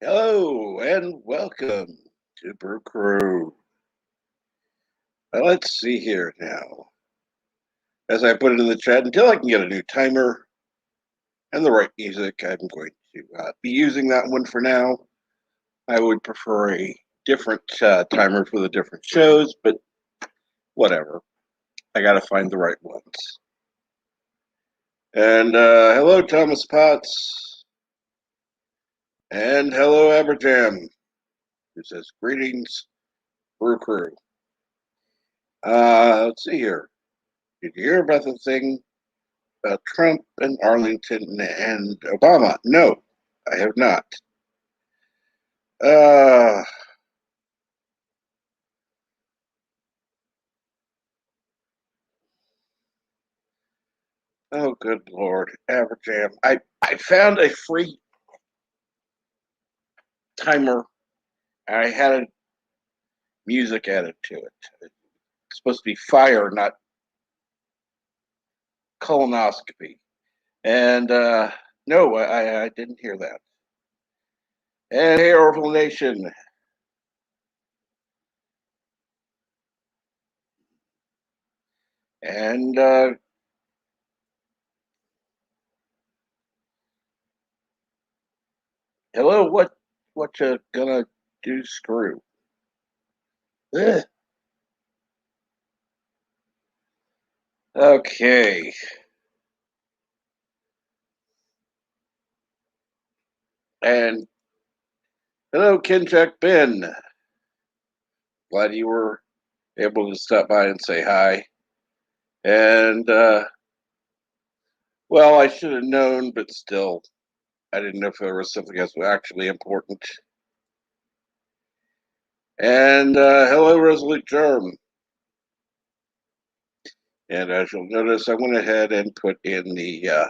Hello and welcome to Brew Crew. Let's see here now. As I put it in the chat, until I can get a new timer and the right music, I'm going to be using that one for now. I would prefer a different timer for the different shows, but whatever. I got to find the right ones. And hello, Thomas Potts. And hello, Aberjam, who says, greetings, Brew Crew. Let's see here. Did you hear about the thing about Trump and Arlington and Obama? No, I have not. Oh, good Lord. Aberjam. I found a free timer. I had music added to it. It's supposed to be fire, not colonoscopy. And no, I didn't hear that. And hey, Orville Nation. And hello, what you gonna do, Screw? Ugh. Okay. And hello, Kinchak Ben. Glad you were able to stop by and say hi. And well, I should have known, but still, I didn't know if there was something else actually important. And hello, Resolute Germ. And as you'll notice, I went ahead and put in the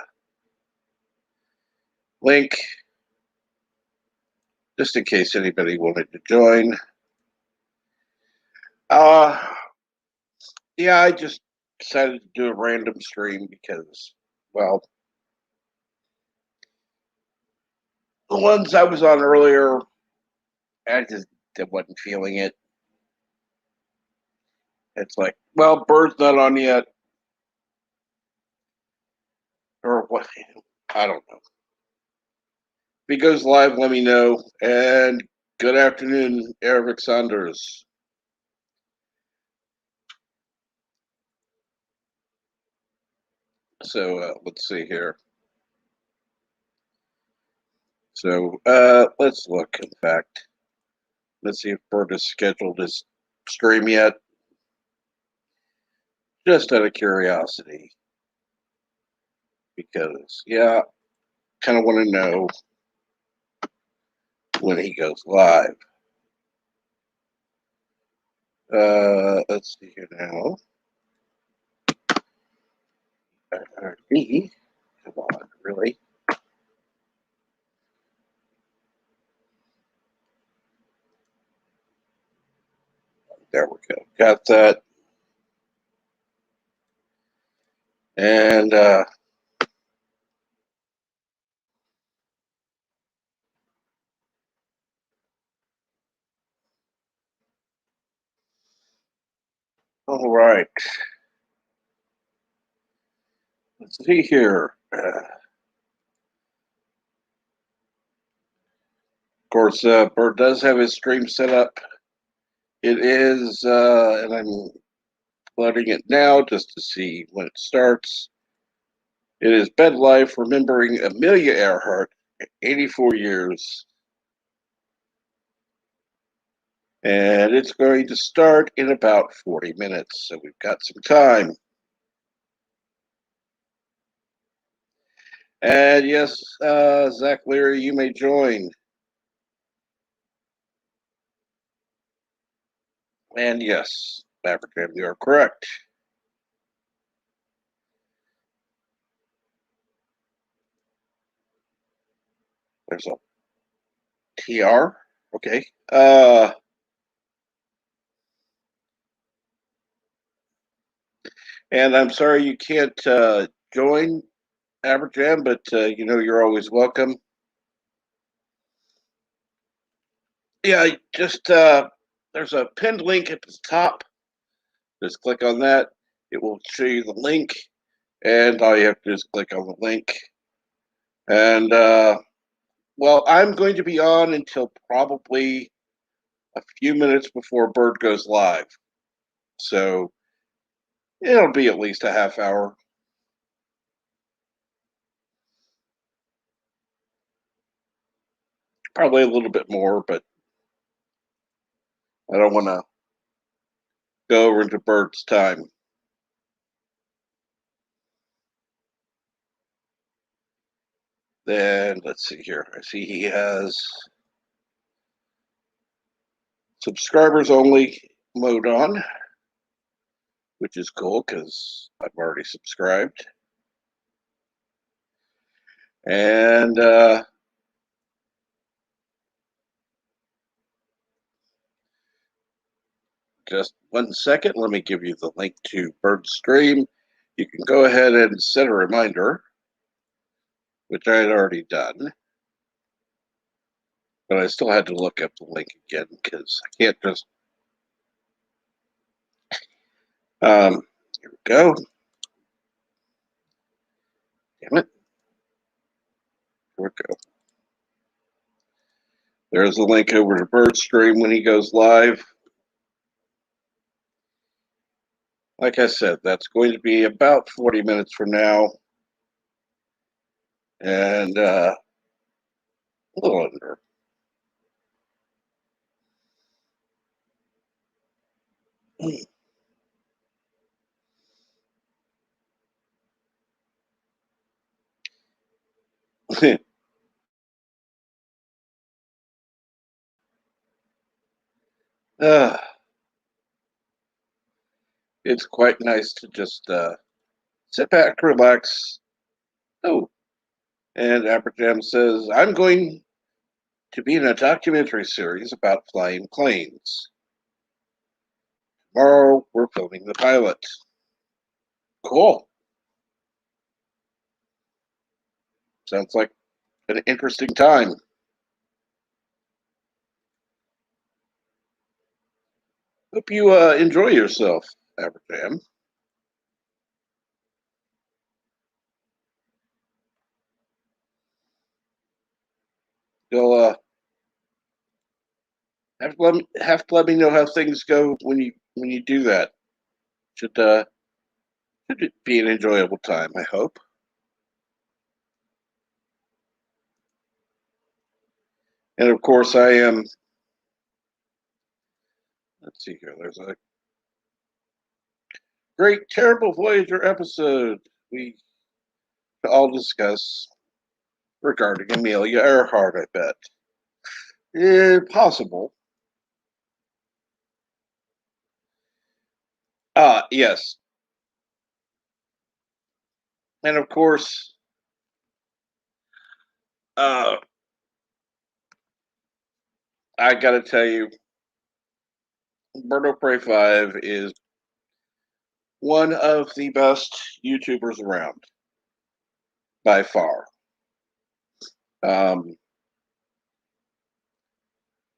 link just in case anybody wanted to join. Yeah, I just decided to do a random stream because, well, the ones I was on earlier, I just wasn't feeling it. It's like, well, Bird's not on yet. Or what? I don't know. If he goes live, let me know. And good afternoon, Eric Saunders. So let's see here. So let's look, in fact. Let's see if Bird has scheduled his stream yet. Just out of curiosity. Because, yeah, kind of want to know when he goes live. Let's see here now. Come on, really? There we go. Got that. And All right. Let's see here. Of course, Bert does have his stream set up. It is, and I'm flooding it now just to see when it starts. It is Bed Life remembering Amelia Earhart, 84 years. And it's going to start in about 40 minutes, so we've got some time. And yes, Zach Leary, you may join. And yes, Maverick, you are correct. There's a TR. Okay. And I'm sorry you can't join Aberjam, but you're always welcome. Yeah, just there's a pinned link at the top. Just click on that. It will show you the link, and all you have to do is click on the link. And well, I'm going to be on until probably a few minutes before Bird goes live, so it'll be at least a half hour. Probably a little bit more, but I don't want to go over into Bird's time. Then let's see here. I see he has subscribers only mode on, which is cool because I've already subscribed. And just 1 second, let me give you the link to Bird's stream. You can go ahead and set a reminder, which I had already done. But I still had to look up the link again because I can't just. Here we go. Damn it. Here we go. There's the link over to Bird's stream when he goes live. Like I said, that's going to be about 40 minutes from now. And a little under. uh, it's quite nice to just sit back, relax. Oh, and Aperjam says, I'm going to be in a documentary series about flying planes. Tomorrow, we're filming the pilot. Cool. Sounds like an interesting time. Hope you enjoy yourself, Aperjam. You'll have to let me know how things go when you do that. Should be an enjoyable time, I hope. And of course, I am. Let's see here. There's a great, terrible Voyager episode we all discuss regarding Amelia Earhart. I bet. Possible. Yes. And of course, uh, I got to tell you, Birdo Prey 5 is one of the best YouTubers around by far. Um,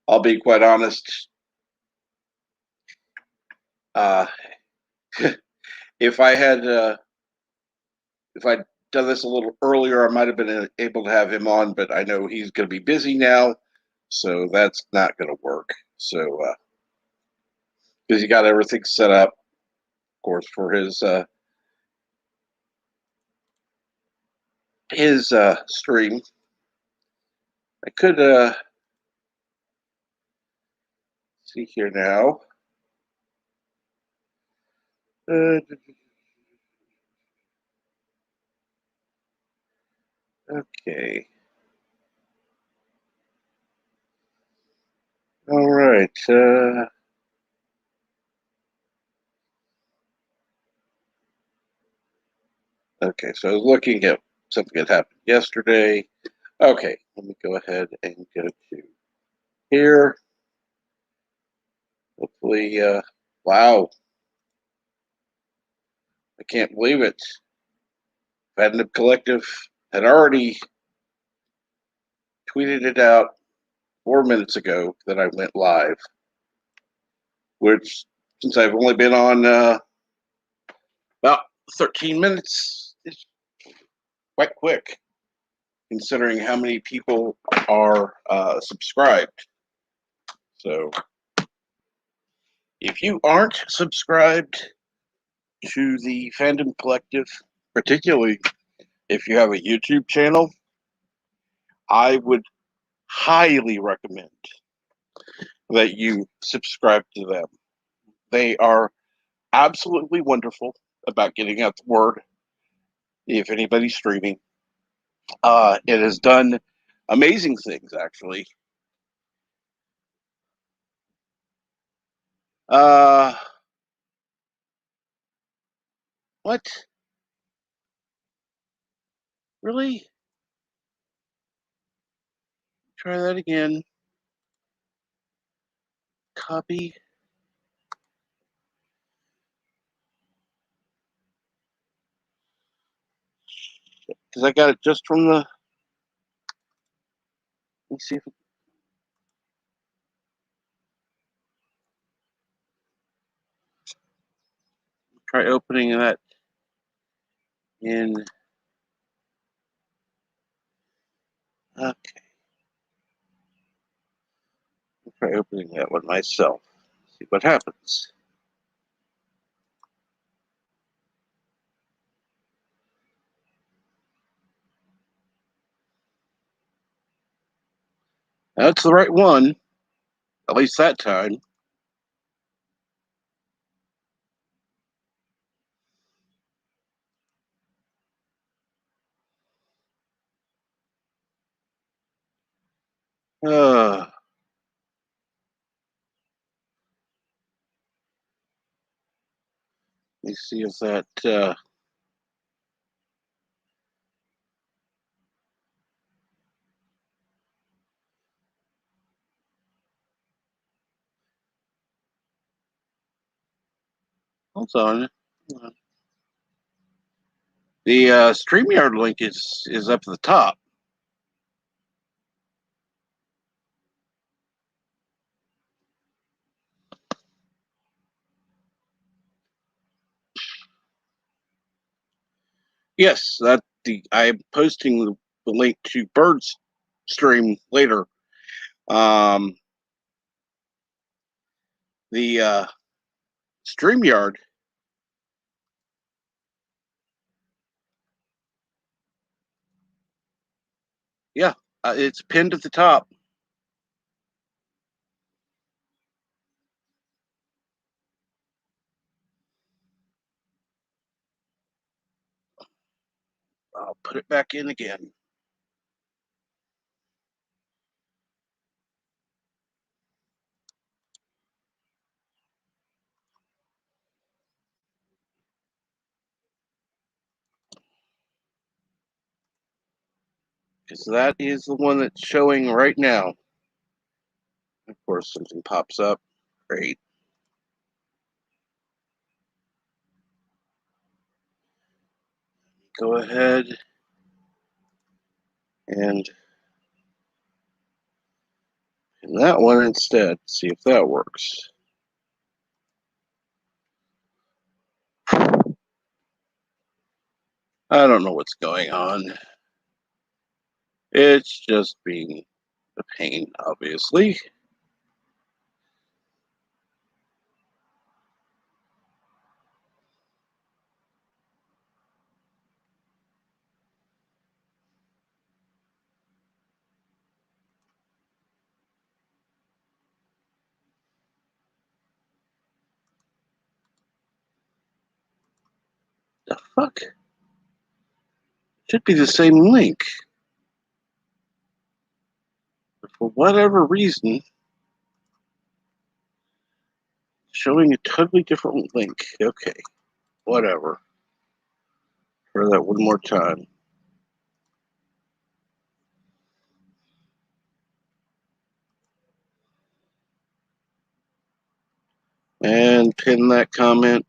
I'll be quite honest. Uh, If I had, if I'd done this a little earlier, I might have been able to have him on, but I know he's going to be busy now, so that's not going to work. So, because he got everything set up, of course, for his stream. I could see here now. Okay. All right. Okay, so I was looking at something that happened yesterday. Okay, let me go ahead and go to here. Hopefully, wow, I can't believe it. Fandom Collective had already tweeted it out 4 minutes ago that I went live, which, since I've only been on about 13 minutes, is quite quick, considering how many people are subscribed. So, if you aren't subscribed to the Fandom Collective, particularly if you have a YouTube channel, I would highly recommend that you subscribe to them. They are absolutely wonderful about getting out the word if anybody's streaming. It has done amazing things, actually. Uh, what? Really? Try that again. Copy. Because I got it just from the. Let me see if. Try opening that in. Okay. Try opening that one myself. See what happens. That's the right one. At least that time. Let me see if that. Hold on. The StreamYard link is up at the top. Yes, I'm posting the link to Bird's stream later. Um, the StreamYard. Yeah, it's pinned at the top. I'll put it back in again. Because that is the one that's showing right now. Of course, something pops up. Great. Go ahead and pin that one instead. See if that works. I don't know what's going on. It's just being a pain, obviously. The fuck? Should be the same link. But for whatever reason, showing a totally different link. Okay, whatever. Try that one more time. And pin that comment.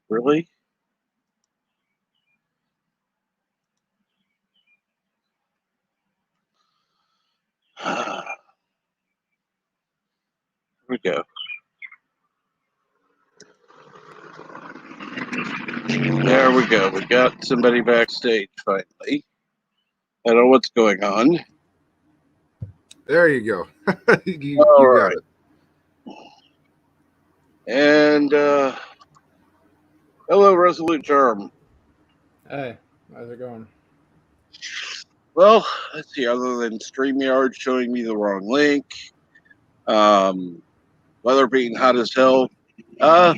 Really? Here we go. There we go. We got somebody backstage finally. I don't know what's going on. There you go. you got right. it. And hello, Resolute Germ. Hey, how's it going? Well, let's see. Other than StreamYard showing me the wrong link, weather being hot as hell, not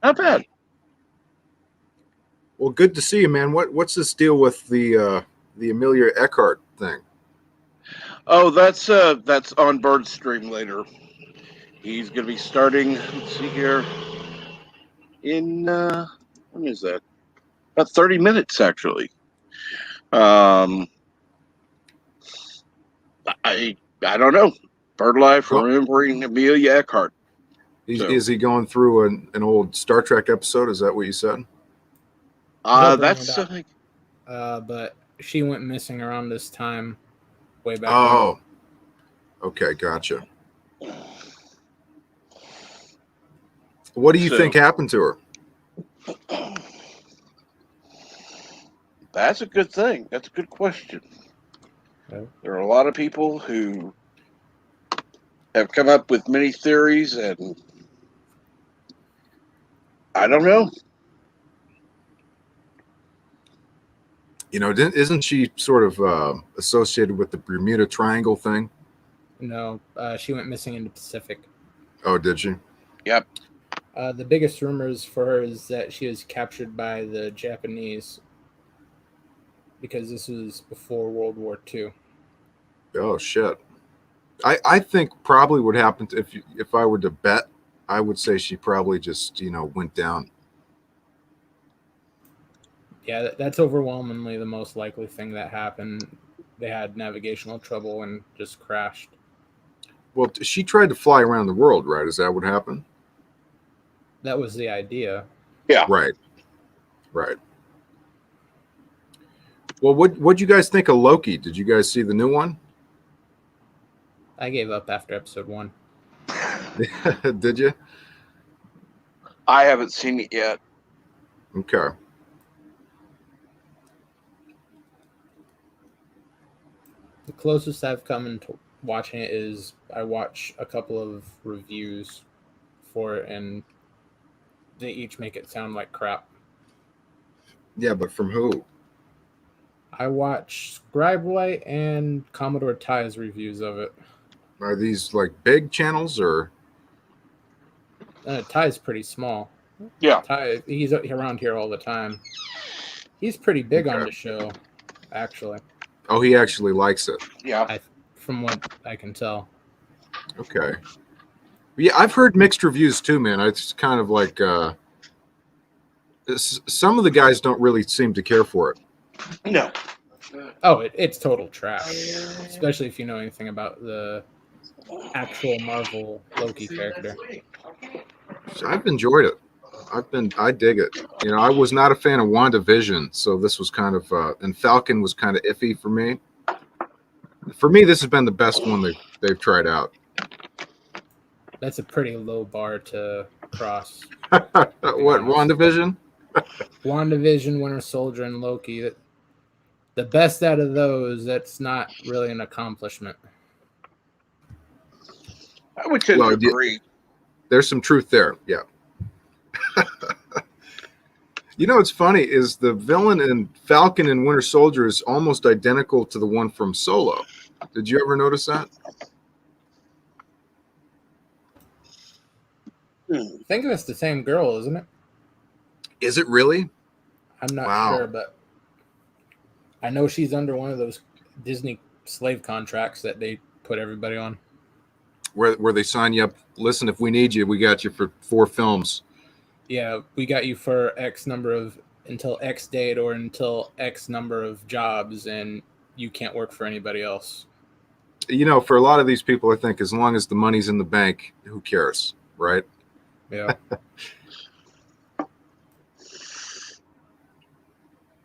bad. Well, good to see you, man. What's this deal with the Amelia Earhart thing? Oh, that's on Bird's stream later. He's gonna be starting. Let's see here. In when is that? About 30 minutes, actually. I don't know. Bird Life remembering Amelia Earhart. Is he going through an old Star Trek episode? Is that what you said? That's something. But she went missing around this time, way back. Oh, okay, gotcha. What do you think happened to her? That's a good thing. That's a good question. Okay. There are a lot of people who have come up with many theories, and I don't know. You know, isn't she sort of associated with the Bermuda Triangle thing? No, she went missing in the Pacific. Oh, did she? Yep. The biggest rumors for her is that she was captured by the Japanese because this was before World War II. Oh shit! I think probably what happened if I were to bet, I would say she probably just went down. Yeah, that's overwhelmingly the most likely thing that happened. They had navigational trouble and just crashed. Well, she tried to fly around the world, right? Is that what happened? That was the idea. Yeah. Right. Well, what'd you guys think of Loki? Did you guys see the new one? I gave up after episode 1. Did you? I haven't seen it yet. Okay. The closest I've come into watching it is I watch a couple of reviews for it, and they each make it sound like crap. Yeah, but from who? I watch Scribelight and Commodore Ty's reviews of it. Are these like big channels or? Ty's pretty small. Yeah. Ty, he's around here all the time. He's pretty big on the show, actually. Oh, he actually likes it. Yeah. From what I can tell. Okay. Yeah, I've heard mixed reviews too, man. It's kind of like some of the guys don't really seem to care for it. No. Oh, it's total trash, especially if you know anything about the actual Marvel Loki character. I've enjoyed it. I dig it. You know, I was not a fan of WandaVision, so this was kind of and Falcon was kind of iffy for me. For me, this has been the best one they've tried out. That's a pretty low bar to across. What, honest. WandaVision? WandaVision, Winter Soldier, and Loki. The best out of those, that's not really an accomplishment. I would tend to agree. There's some truth there. Yeah. You know what's funny is the villain in Falcon and Winter Soldier is almost identical to the one from Solo. Did you ever notice that? I think that's the same girl, isn't it? Is it really? I'm not Wow. sure, but I know she's under one of those Disney slave contracts that they put everybody on. Where they sign you up. Listen, if we need you, we got you for 4 films. Yeah, we got you for X number of until X date or until X number of jobs, and you can't work for anybody else. You know, for a lot of these people, I think as long as the money's in the bank, who cares, right? Yeah.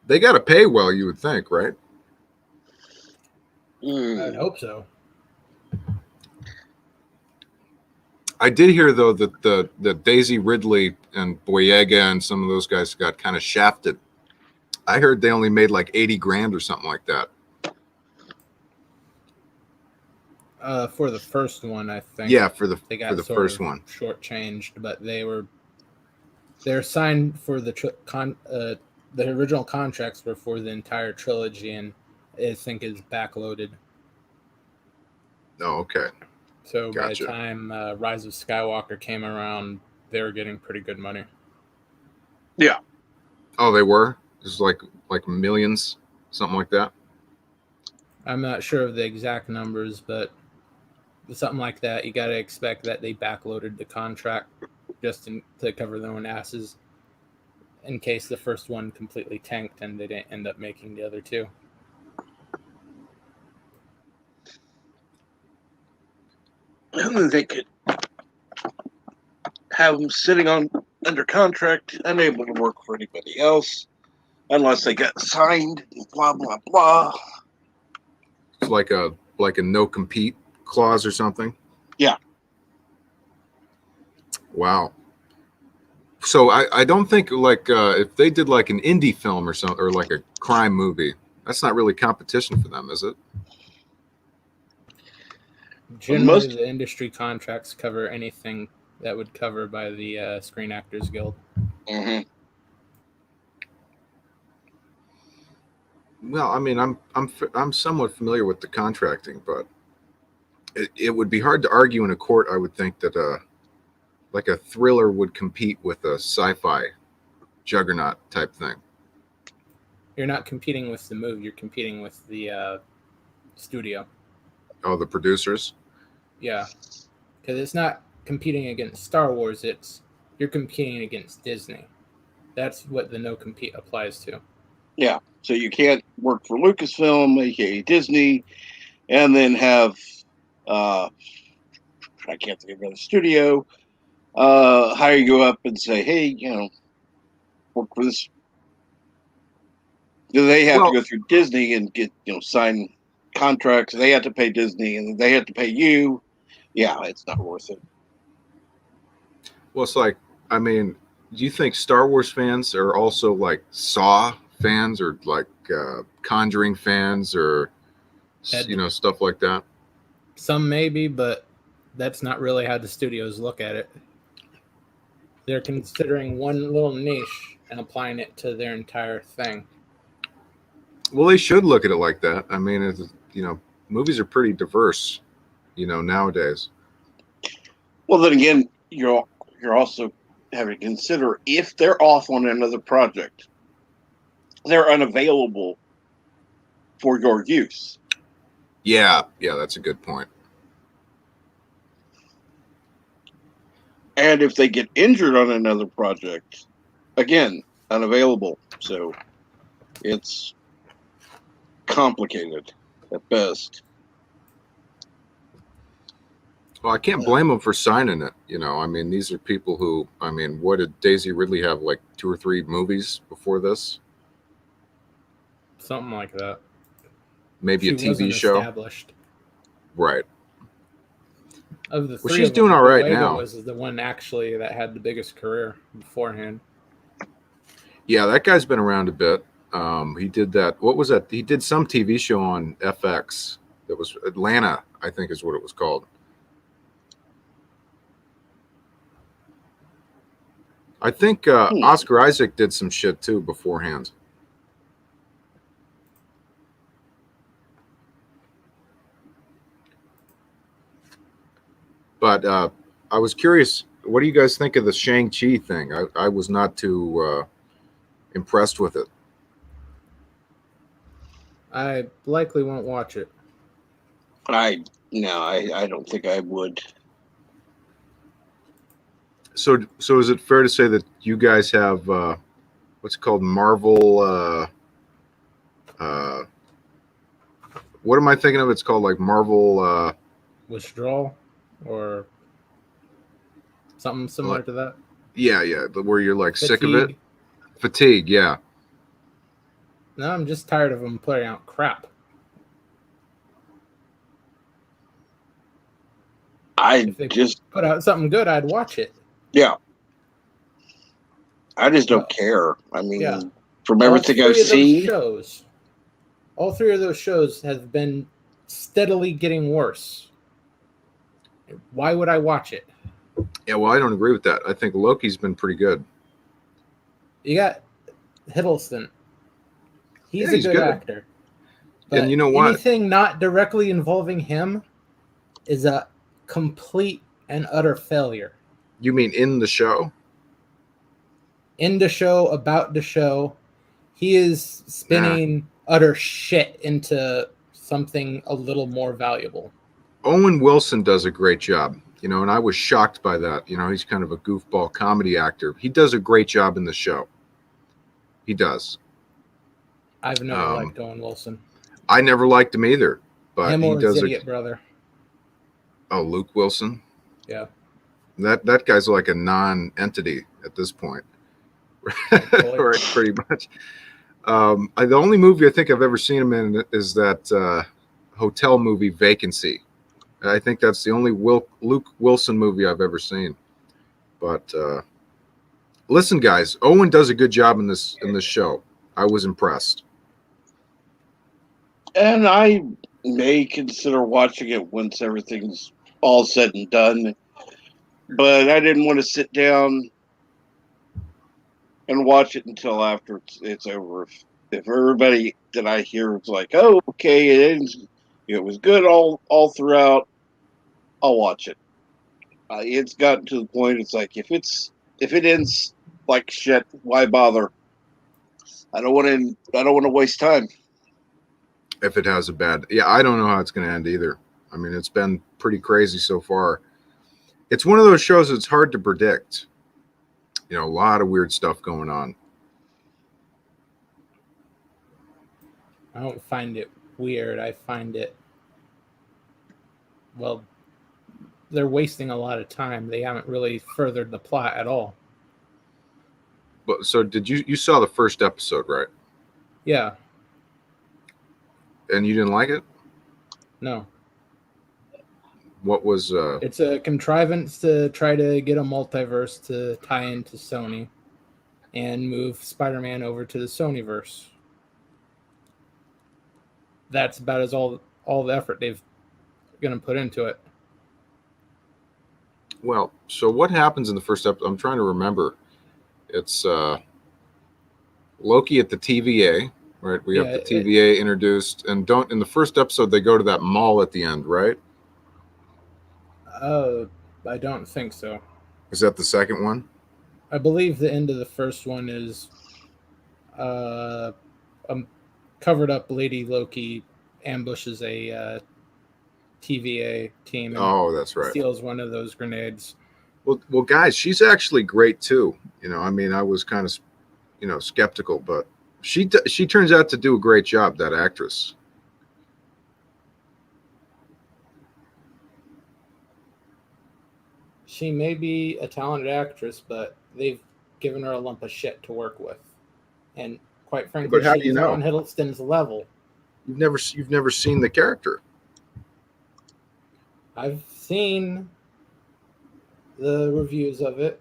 They got to pay well, you would think, right? I'd hope so. I did hear though that the Daisy Ridley and Boyega and some of those guys got kind of shafted. I heard they only made like 80 grand or something like that. For the first one, I think. Yeah, for the first one, shortchanged, but they're signed for the original contracts were for the entire trilogy, and I think is backloaded. Oh, okay. So Gotcha. by the time Rise of Skywalker came around, they were getting pretty good money. Yeah. Oh, they were? It was like millions, something like that? I'm not sure of the exact numbers, but something like that. You got to expect that they backloaded the contract just to cover their own asses in case the first one completely tanked and they didn't end up making the other two. They could have them sitting under contract, unable to work for anybody else unless they got signed. Blah blah blah. It's like a no compete clause or something. Yeah. Wow. So I don't think if they did like an indie film or something or like a crime movie, that's not really competition for them, is it? Generally, the industry contracts cover anything that would cover by the Screen Actors Guild. Mm-hmm. Well, I mean, I'm somewhat familiar with the contracting, but it would be hard to argue in a court. I would think that like a thriller would compete with a sci-fi juggernaut type thing. You're not competing with the movie; you're competing with the studio. Oh, the producers? Yeah, because it's not competing against Star Wars. You're competing against Disney. That's what the no compete applies to. Yeah, so you can't work for Lucasfilm, aka Disney, and then have I can't think of another studio hire you up and say, hey, work for this. They have to go through Disney and get sign contracts. They have to pay Disney, and they have to pay you. Yeah, it's not worth it. Well, it's like, I mean, do you think Star Wars fans are also like Saw fans or like Conjuring fans or stuff like that? Some maybe, but that's not really how the studios look at it. They're considering one little niche and applying it to their entire thing. Well, they should look at it like that. I mean, movies are pretty diverse, nowadays. Well, then again, you're also having to consider if they're off on another project, they're unavailable for your use. Yeah, that's a good point. And if they get injured on another project, again, unavailable. So it's complicated at best. Well, I can't blame them for signing it. I mean, these are people who, I mean, what did Daisy Ridley have, like 2 or 3 movies before this? Something like that. Maybe a TV show. Established. Right. Of the Well, three she's of them, doing all right Boyega now. was the one actually that had the biggest career beforehand. Yeah, that guy's been around a bit. He did that. What was that? He did some TV show on FX that was Atlanta, I think is what it was called. I think Oscar Isaac did some shit too beforehand. But I was curious, what do you guys think of the Shang-Chi thing? I was not too impressed with it. I likely won't watch it. I don't think I would. So is it fair to say that you guys have what's it called Marvel? What am I thinking of? It's called like Marvel. Withdrawal or something similar Like, to that. yeah, where you're like sick of it. Fatigue. Fatigue, yeah. No, I'm just tired of them putting out crap. If they put out something good, I'd watch it. Yeah. I just don't care. I mean, Yeah. from everything I've seen, all three of those shows have been steadily getting worse. Why would I watch it? Yeah, well, I don't agree with that. I think Loki's been pretty good. You got Hiddleston. He's he's a good actor. But and you know what? Anything not directly involving him is a complete and utter failure. You mean in the show? In the show, about the show, he is spinning utter shit into something a little more valuable. Owen Wilson does a great job, you know, and I was shocked by that. You know, he's kind of a goofball comedy actor. He does a great job in the show. He does. I've never liked Owen Wilson. I never liked him either, but him he or does his idiot brother. Oh, Luke Wilson? Yeah. That guy's like a non-entity at this point. Right, pretty much. The only movie I think I've ever seen him in is that hotel movie Vacancy. I think that's the only Luke Wilson movie I've ever seen. But listen, guys, Owen does a good job in this show. I was impressed. And I may consider watching it once everything's all said and done. But I didn't want to sit down and watch it until after it's over. If everybody that I hear is like, "Oh, okay, it was good all throughout," I'll watch it. It's gotten to the point. It's like if it ends like shit, why bother? I don't want to waste time. If it has a bad, yeah, I don't know how it's going to end either. I mean, it's been pretty crazy so far. It's one of those shows that's hard to predict. You know, a lot of weird stuff going on. I don't find it weird. I find it, well, they're wasting a lot of time. They haven't really furthered the plot at all. But so did you saw the first episode, right? Yeah. And you didn't like it? No. What was It's a contrivance to try to get a multiverse to tie into Sony and move Spider-Man over to the Sonyverse. That's about as all the effort they've going to put into it. well, so what happens in the first episode? I'm trying to remember. It's Loki at the TVA, right? We have the TVA introduced, and in the first episode they go to that mall at the end, right? I don't think so. Is that the second one? I believe the end of the first one is a covered up Lady Loki ambushes a TVA team and that's right. steals one of those grenades. Well, guys, she's actually great too. You know, I mean, I was kind of, skeptical, but she turns out to do a great job, that actress. She may be a talented actress, but they've given her a lump of shit to work with. And quite frankly, she's on Hiddleston's level. You've never seen the character. I've seen the reviews of it.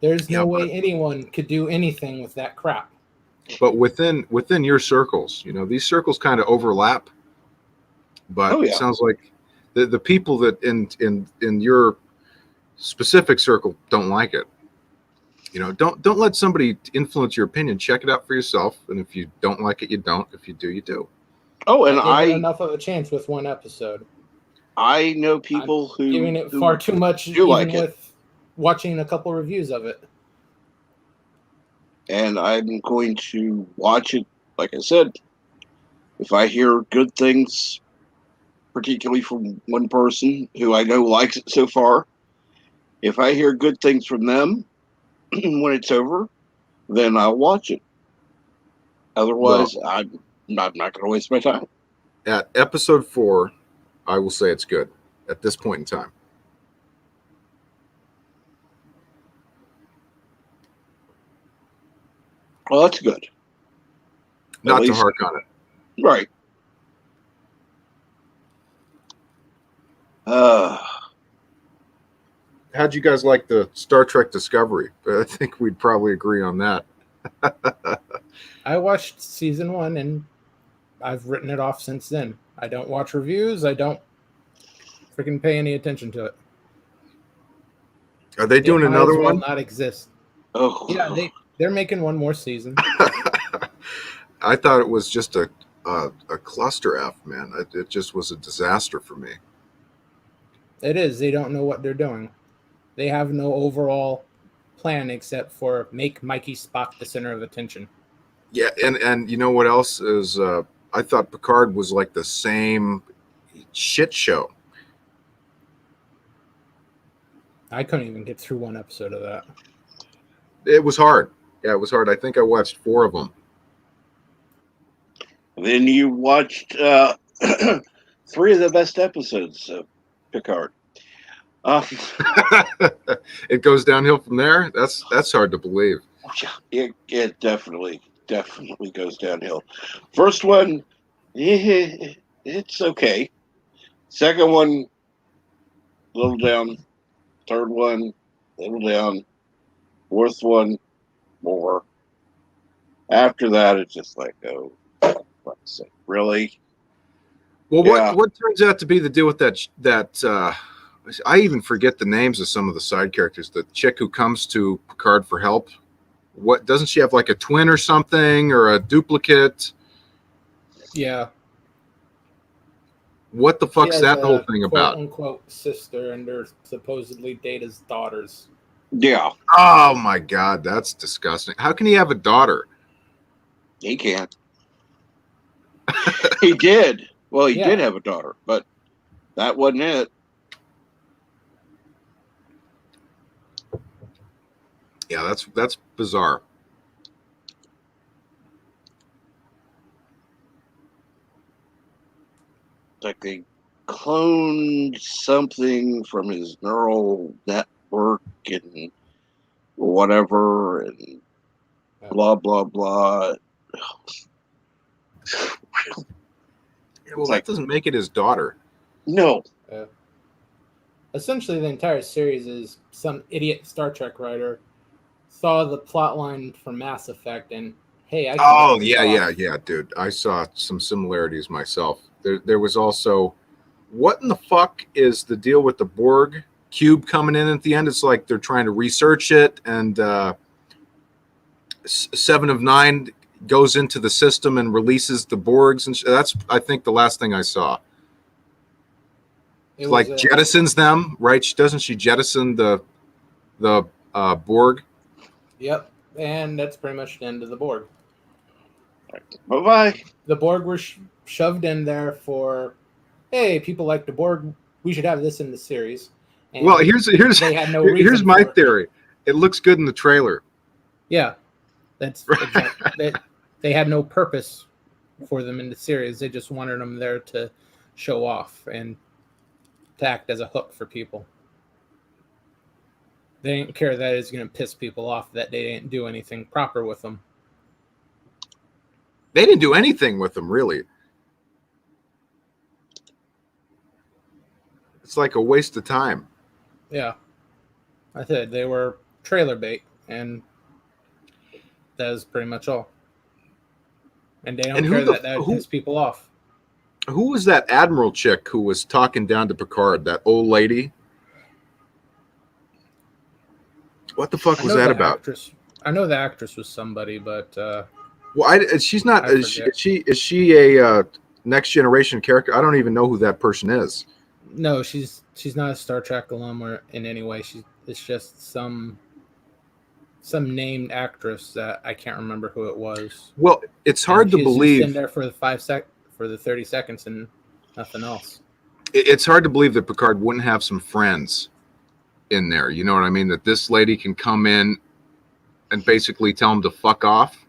There's Yeah, no way anyone could do anything with that crap. but within your circles, these circles kind of overlap. But Oh, it yeah. sounds like the people that in your specific circle don't like it. Don't let somebody influence your opinion. Check it out for yourself, and if you don't like it, you don't. If you do, you do. Oh, and I gave it enough of a chance with one episode. I know people I'm giving it far too much, do even like it. with watching a couple reviews of it. And I'm going to watch it. Like I said, if I hear good things, particularly from one person who I know likes it so far, if I hear good things from them when it's over, then I'll watch it. Otherwise, I'm not going to waste my time. At episode 4, I will say it's good at this point in time. Well, that's good. Not to least- hark on it. Right. How'd you guys like the Star Trek Discovery? I think we'd probably agree on that. I watched season 1 and I've written it off since then. I don't watch reviews. I don't freaking pay any attention to it. Are they doing It might another as well one? not exist. Oh, Yeah, they're making one more season. I thought it was just a cluster F, man. It just was a disaster for me. It is. They don't know what they're doing. They have no overall plan except for make Mikey Spock the center of attention. Yeah, and you know what else is? I thought Picard was like the same shit show. I couldn't even get through one episode of that. It was hard. Yeah, it was hard. I think I watched 4 of them. then you watched 3 of the best episodes of Picard. It goes downhill from there. That's hard to believe. It definitely goes downhill. First one, it's okay. Second one, a little down. Third one, a little down. Fourth one, more. After that, it's just like, oh, fuck's sake, really? Well, Yeah. what turns out to be the deal with that I even forget the names of some of the side characters. The chick who comes to Picard for help. What doesn't she have like a twin or something or a duplicate? Yeah. What the fuck's She has that a whole thing about? "quote unquote" sister, and they're supposedly Data's daughters. Yeah, Oh my god, that's disgusting. How can he have a daughter? he can. He did. Well, he Yeah. did have a daughter, but that wasn't it. Yeah, that's bizarre. Like they cloned something from his neural network and whatever and blah blah blah. Yeah, well, that doesn't make it his daughter. No. Essentially, the entire series is some idiot Star Trek writer saw the plot line from Mass Effect and, hey, I can Oh pull this yeah, off. dude. I saw some similarities myself. There was also, what in the fuck is the deal with the Borg cube coming in at the end? It's like they're trying to research it, and 7 of 9 goes into the system and releases the Borgs, and that's, I think, the last thing I saw. It Like was jettisons them, right? Doesn't she jettison the Borg? Yep, and that's pretty much the end of the Borg. Bye bye. The Borg were shoved in there for, hey, people like the Borg, we should have this in the series. And Well, here's they had no here's reason my for it. theory. It looks good in the trailer. Yeah, that's exactly. They had no purpose for them in the series. They just wanted them there to show off and to act as a hook for people. They didn't care that it's going to piss people off that they didn't do anything proper with them. They didn't do anything with them, really. It's like a waste of time. Yeah. I said they were trailer bait, and that is pretty much all. And they don't And care that that would piss people off. who was that admiral chick who was talking down to Picard? That old lady. What the fuck was that about? I know the actress was somebody, but Well, she's not. I Is forget. she a next generation character? I don't even know who that person is. No, she's not a Star Trek alum or in any way. It's just some named actress that I can't remember who it was. Well, it's And hard to she's just in believe. there for the 30 seconds and nothing else. It's hard to believe that Picard wouldn't have some friends in there. You know what I mean? That this lady can come in and basically tell him to fuck off.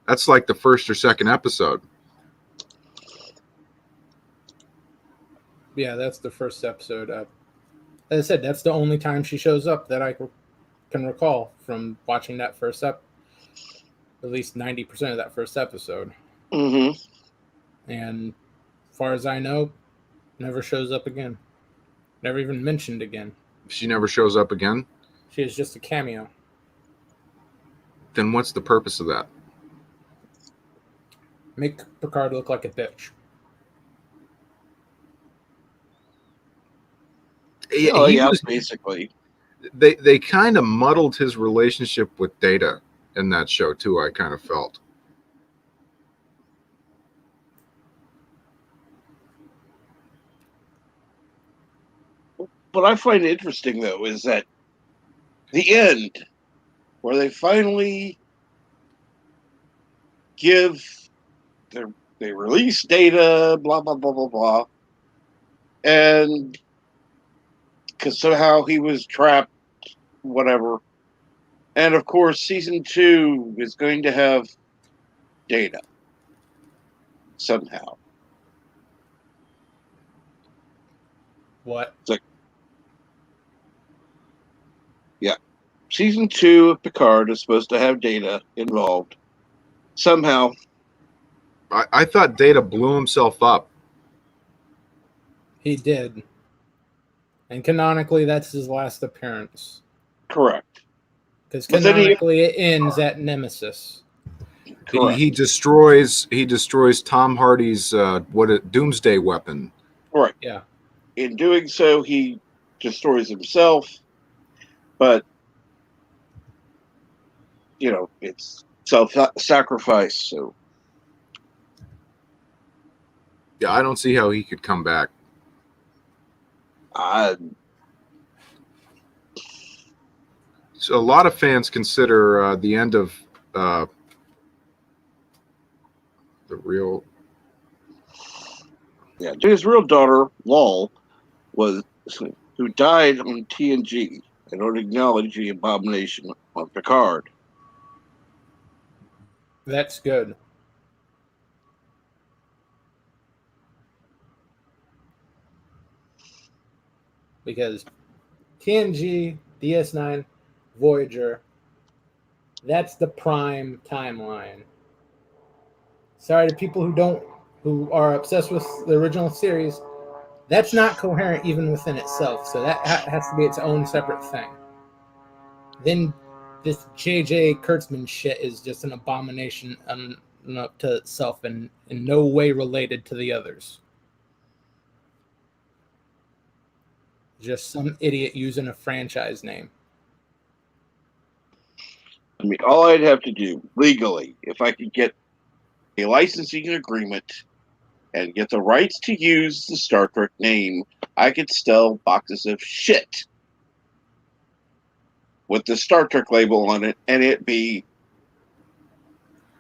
That's like the first or second episode. Yeah, that's the first episode. As I said, that's the only time she shows up that I can recall from watching that first at least 90% of that first episode. Mm-hmm. And as far as I know, never shows up again. Never even mentioned again. She never shows up again. She is just a cameo. Then what's the purpose of that? Make Picard look like a bitch. Basically. They kind of muddled his relationship with Data in that show too. I kind of felt. What I find interesting though is that the end, where they finally they release Data, blah blah blah blah blah, and because somehow he was trapped, whatever. And of course, season 2 is going to have Data somehow. What? It's like, yeah, season 2 of Picard is supposed to have Data involved somehow. I thought Data blew himself up. He did. And canonically, that's his last appearance. Correct. Because canonically, it ends at Nemesis. He destroys Tom Hardy's doomsday weapon. Right. Yeah. In doing so, he destroys himself, but it's self-sacrifice. So yeah, I don't see how he could come back. So a lot of fans consider the end of the real. Yeah, his real daughter, Lol, who died on TNG. I don't acknowledge the abomination on Picard. That's good. Because TNG, DS9, Voyager, that's the prime timeline. Sorry to people who are obsessed with the original series, that's not coherent even within itself. So that has to be its own separate thing. Then this J.J. Kurtzman shit is just an abomination up to itself and in no way related to the others. Just some idiot using a franchise name. I mean, all I'd have to do legally, if I could get a licensing agreement and get the rights to use the Star Trek name, I could sell boxes of shit with the Star Trek label on it, and it be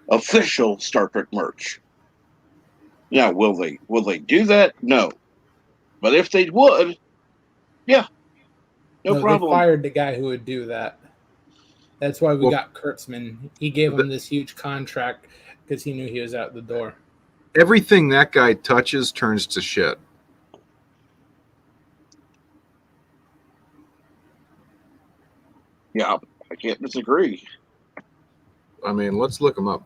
official Star Trek merch. Now, will they do that? No. But if they would, yeah, no problem. They fired the guy who would do that. That's why we got Kurtzman. He gave him this huge contract because he knew he was out the door. Everything that guy touches turns to shit. Yeah, I can't disagree. I mean, let's look him up.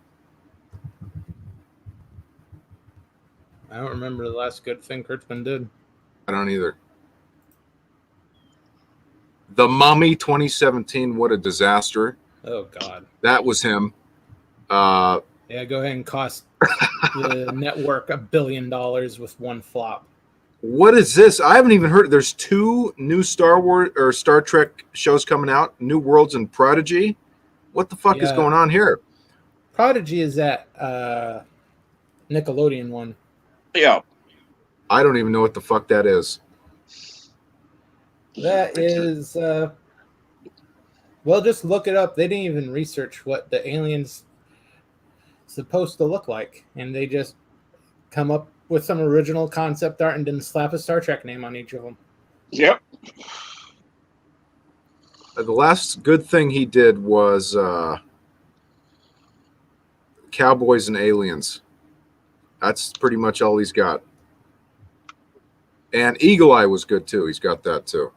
I don't remember the last good thing Kurtzman did. I don't either. The Mummy 2017. What a disaster. Oh God. That was him. Yeah, go ahead and cost the network $1 billion with one flop. What is this? I haven't even heard. There's 2 new Star Wars or Star Trek shows coming out, New Worlds and Prodigy. What the fuck is Yeah. going on here? Prodigy is that Nickelodeon one. Yeah. I don't even know what the fuck that is. That is well, just look it up. They didn't even research what the aliens supposed to look like, and they just come up with some original concept art and then slap a Star Trek name on each of them. Yep. The last good thing he did was Cowboys and Aliens. That's pretty much all he's got. And Eagle Eye was good too. He's got that too.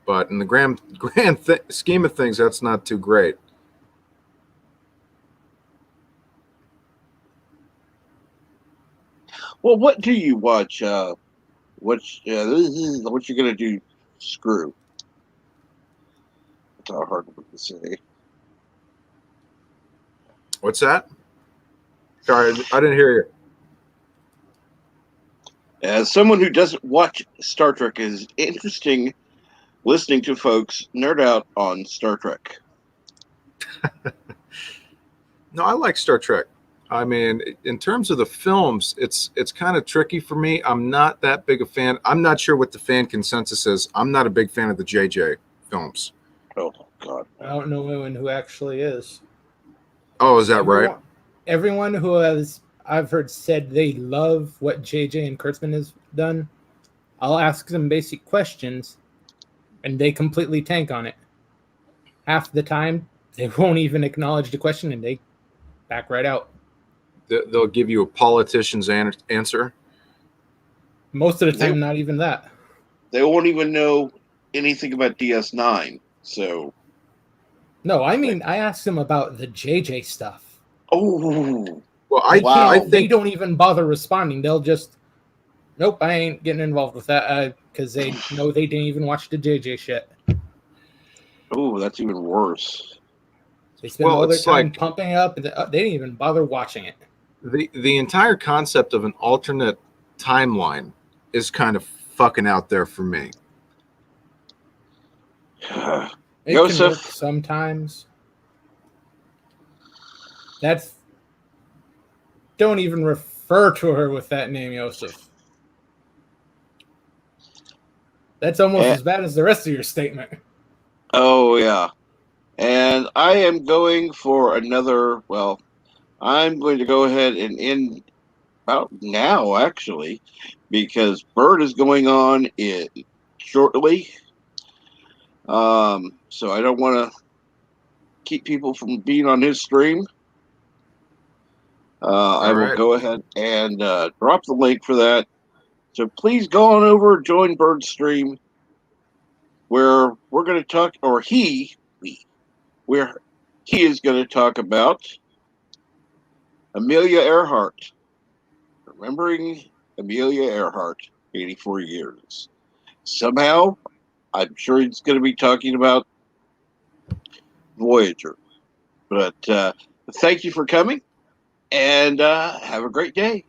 But in the grand scheme of things, that's not too great. Well, what do you watch? What you gonna do? Screw. That's a hard word to say. What's that? Sorry, I didn't hear you. As someone who doesn't watch Star Trek, is interesting listening to folks nerd out on Star Trek. No, I like Star Trek. I mean, in terms of the films, it's kind of tricky for me. I'm not that big a fan. I'm not sure what the fan consensus is. I'm not a big fan of the JJ films. Oh God! I don't know anyone who actually is. Oh, is that right? Everyone who I've heard said they love what JJ and Kurtzman has done. I'll ask them basic questions, and they completely tank on it. Half the time, they won't even acknowledge the question, and they back right out. They'll give you a politician's answer. Most of the time, not even that. They won't even know anything about DS9. So, no, I mean, I asked them about the JJ stuff. Oh, well, I think they don't even bother responding. They'll just, nope, I ain't getting involved with that because they know they didn't even watch the JJ shit. Oh, that's even worse. They spend all their time pumping up, and they didn't even bother watching it. The entire concept of an alternate timeline is kind of fucking out there for me. It can work sometimes. Don't even refer to her with that name, Yosef. That's almost as bad as the rest of your statement. Oh, yeah. And I am going for another, well, I'm going to go ahead and end about now, actually, because Bird is going on shortly. So I don't want to keep people from being on his stream. I will go ahead and drop the link for that. So please go on over, join Bird's stream, where we're going to talk, or where he is going to talk about Amelia Earhart. Remembering Amelia Earhart, 84 years. Somehow, I'm sure he's going to be talking about Voyager. But thank you for coming, and have a great day.